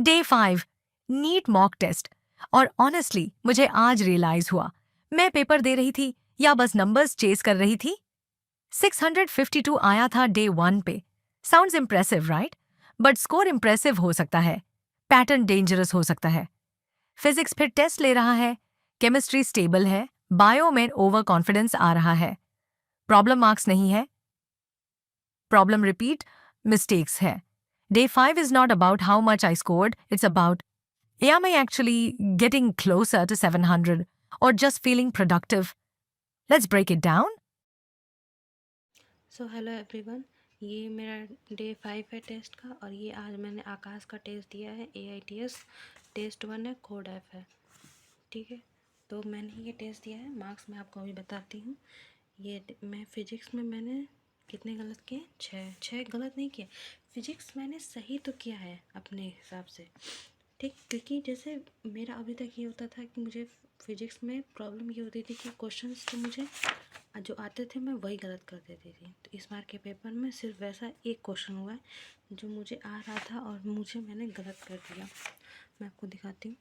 Day 5 NEET mock test. और honestly मुझे आज रियलाइज हुआ, मैं पेपर दे रही थी या बस नंबर्स चेस कर रही थी। 652 आया था डे 1 पे। Sounds impressive right? But score impressive हो सकता है, पैटर्न डेंजरस हो सकता है। फिजिक्स फिर टेस्ट ले रहा है, केमिस्ट्री स्टेबल है, बायो में ओवर कॉन्फिडेंस आ रहा है। प्रॉब्लम मार्क्स नहीं है, प्रॉब्लम रिपीट मिस्टेक्स है। Day 5 is not about how much I scored, it's about am I actually getting closer to 700 or just feeling productive? Let's break it down. So hello everyone, ये मेरा day 5 है test का। और ये आज मैंने आकाश का टेस्ट दिया है। AITS टेस्ट 1 है, कोड F है। ठीक है, तो मैंने ये टेस्ट दिया है। मार्क्स मैं आपको अभी बताती हूँ। ये मैं फिजिक्स में मैंने कितने गलत किए? छः छः गलत नहीं किए। फिजिक्स मैंने सही तो किया है अपने हिसाब से, ठीक। क्योंकि जैसे मेरा अभी तक ये होता था कि मुझे फिजिक्स में प्रॉब्लम ये होती थी कि क्वेश्चंस तो मुझे जो आते थे मैं वही गलत कर देती थी। तो इस बार के पेपर में सिर्फ वैसा एक क्वेश्चन हुआ है जो मुझे आ रहा था और मैंने गलत कर दिया। मैं आपको दिखाती हूँ।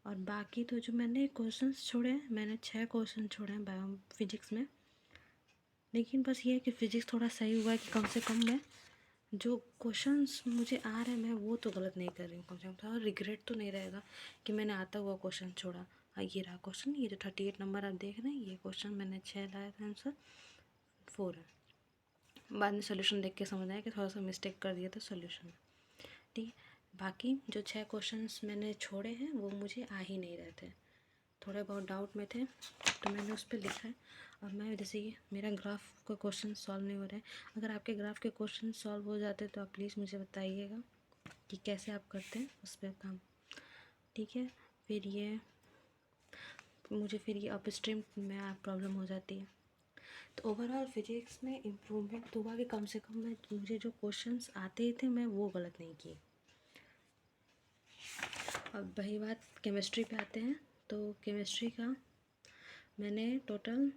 और बाकी तो जो मैंने क्वेश्चंस छोड़े हैं, मैंने 6 क्वेश्चन छोड़े हैं बायो फिजिक्स में। लेकिन बस ये है कि फ़िज़िक्स थोड़ा सही हुआ है कि कम से कम मैं जो क्वेश्चंस मुझे आ रहे हैं मैं वो तो गलत नहीं कर रही हूँ। कम से कम थोड़ा रिग्रेट तो नहीं रहेगा कि मैंने आता हुआ क्वेश्चन छोड़ा। हाँ, ये रहा क्वेश्चन। ये जो 38 नंबर आप देख रहे हैं, ये क्वेश्चन मैंने 6 लाया था, आंसर 4 है। बाद में सोल्यूशन देख के समझ आया कि थोड़ा सा मिस्टेक कर दिया था सोल्यूशन में। ठीक है, बाकी जो 6 क्वेश्चंस मैंने छोड़े हैं वो मुझे आ ही नहीं रहे थे, थोड़े बहुत डाउट में थे, तो मैंने उस पर लिखा है। और मैं जैसे ये मेरा ग्राफ का क्वेश्चन सॉल्व नहीं हो रहा है। अगर आपके ग्राफ के क्वेश्चन सॉल्व हो जाते तो आप प्लीज़ मुझे बताइएगा कि कैसे आप करते हैं उस पर काम। ठीक है, फिर ये मुझे फिर ये अपस्ट्रीम में प्रॉब्लम हो जाती है। तो ओवरऑल फिजिक्स में इम्प्रूवमेंट तो हुआ कि कम से कम मैं मुझे जो क्वेश्चंस आते ही थे मैं वो गलत नहीं किए। अब वही बात केमिस्ट्री पे आते हैं। तो केमिस्ट्री का मैंने टोटल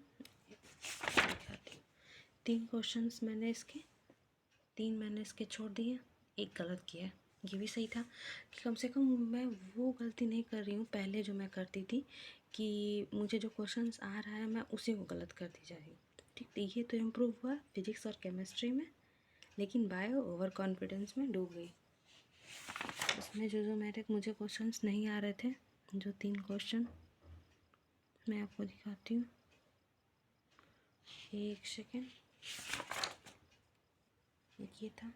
3 क्वेश्चंस मैंने इसके छोड़ दिए, एक गलत किया है। ये भी सही था कि कम से कम मैं वो गलती नहीं कर रही हूँ पहले जो मैं करती थी कि मुझे जो क्वेश्चंस आ रहा है मैं उसी को गलत करती जा रही हूँ। ठीक, तो ये तो इम्प्रूव हुआ फिजिक्स और केमिस्ट्री में। लेकिन बायो ओवर कॉन्फिडेंस में डूब गई। उसमें जो मेरे मुझे क्वेश्चंस नहीं आ रहे थे, जो 3 क्वेश्चन मैं आपको दिखाती हूँ, एक सेकेंड। ये था,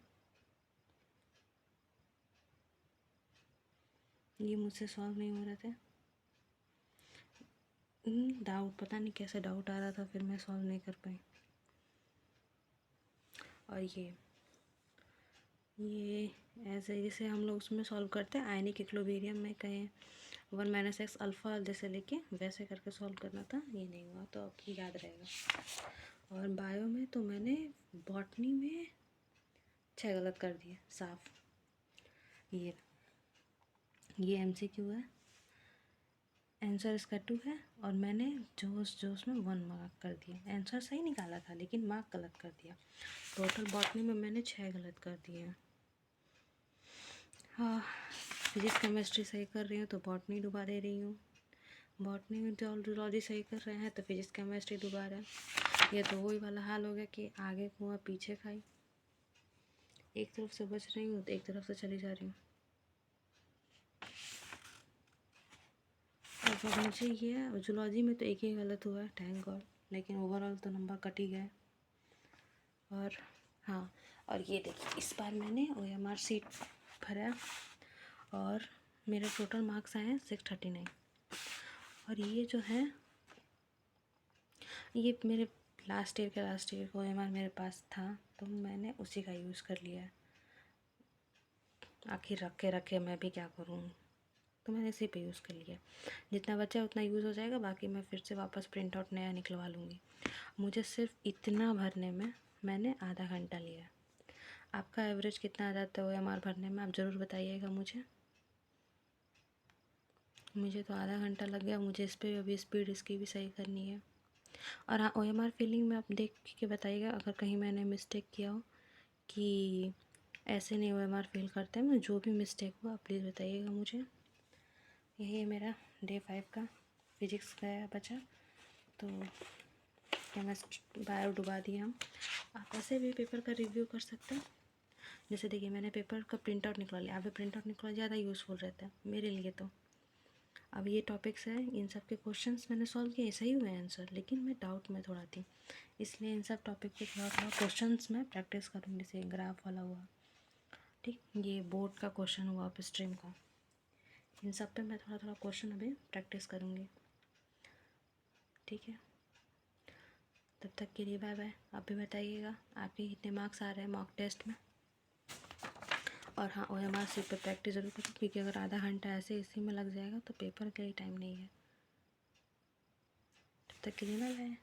ये मुझसे सॉल्व नहीं हो रहे थे। डाउट पता नहीं कैसे डाउट आ रहा था, फिर मैं सॉल्व नहीं कर पाई। और ये ऐसे जैसे हम लोग उसमें सॉल्व करते हैं आयनिक इक्विलिब्रियम में, कहें 1 - x अल्फ़ा जैसे लेके वैसे करके सॉल्व करना था। ये नहीं हुआ तो अब याद रहेगा। और बायो में तो मैंने बॉटनी में 6 गलत कर दिए साफ। ये MCQ है, आंसर इसका 2 है। और मैंने जोश जोश में 1 मार्क कर दिया। आंसर सही निकाला था लेकिन मार्क गलत कर दिया। टोटल बॉटनी में मैंने 6 गलत कर दिए हैं। हाँ, फिजिक्स केमिस्ट्री सही कर रही हूँ तो बॉटनी डुबा दे रही हूँ। बॉटनी में जूलॉजी सही कर रहे हैं तो फिजिक्स केमिस्ट्री डुबा रहे हैं। ये तो वही वाला हाल हो गया कि आगे कुआं पीछे खाई। एक तरफ से बच रही हूँ तो एक तरफ से चली जा रही हूँ। और मुझे ये जूलॉजी में तो एक ही गलत हुआ है, थैंक गॉड। लेकिन ओवरऑल तो नंबर कट ही गए। और हाँ, और ये देखिए इस बार मैंने OMR सीट भरा और मेरे टोटल मार्क्स आए हैं 639। और ये जो है ये मेरे लास्ट ईयर का OMR मेरे पास था तो मैंने उसी का यूज़ कर लिया है। आखिर रखे रखे मैं भी क्या करूँ, तो मैंने इसी पे यूज़ कर लिया। जितना बचा उतना यूज़ हो जाएगा, बाकी मैं फिर से वापस प्रिंट आउट नया निकलवा लूँगी। मुझे सिर्फ इतना भरने में मैंने आधा घंटा लिया। आपका एवरेज कितना आ जाता है OMR भरने में, आप ज़रूर बताइएगा मुझे। मुझे तो आधा घंटा लग गया। मुझे इस पर अभी स्पीड इसकी भी सही करनी है। और हाँ, OMR फिलिंग में आप देख के बताइएगा अगर कहीं मैंने मिस्टेक किया हो कि ऐसे नहीं OMR फील करते हैं। मैं जो भी मिस्टेक हुआ प्लीज़ बताइएगा मुझे। यही है मेरा डे 5 का फिजिक्स का बचा। तो केमिस्ट्री बायो डुबा दिए हम। आप ऐसे भी पेपर का रिव्यू कर सकते हैं। जैसे देखिए मैंने पेपर का प्रिंट आउट निकलवा लिया। आप प्रिंट आउट निकलवा ज़्यादा यूज़फुल रहता है मेरे लिए। तो अब ये टॉपिक्स है, इन सब के क्वेश्चंस मैंने सॉल्व किए, सही हुए आंसर, लेकिन मैं डाउट में थोड़ा थी, इसलिए इन सब टॉपिक पे थोड़ा थोड़ा क्वेश्चंस मैं प्रैक्टिस करूँगी। जैसे ग्राफ वाला हुआ, ठीक, ये बोर्ड का क्वेश्चन हुआ अप स्ट्रीम का, इन सब पे मैं थोड़ा थोड़ा क्वेश्चन अभी प्रैक्टिस करूँगी। ठीक है, तब तक के लिए बाय बाय। आप भी बताइएगा आपके कितने मार्क्स आ रहे हैं मॉक टेस्ट में। और हाँ, OMR सीट पर प्रैक्टिस ज़रूर करो, क्योंकि अगर आधा घंटा ऐसे इसी में लग जाएगा तो पेपर के लिए टाइम नहीं है। तब तक के लिए बाय बाय।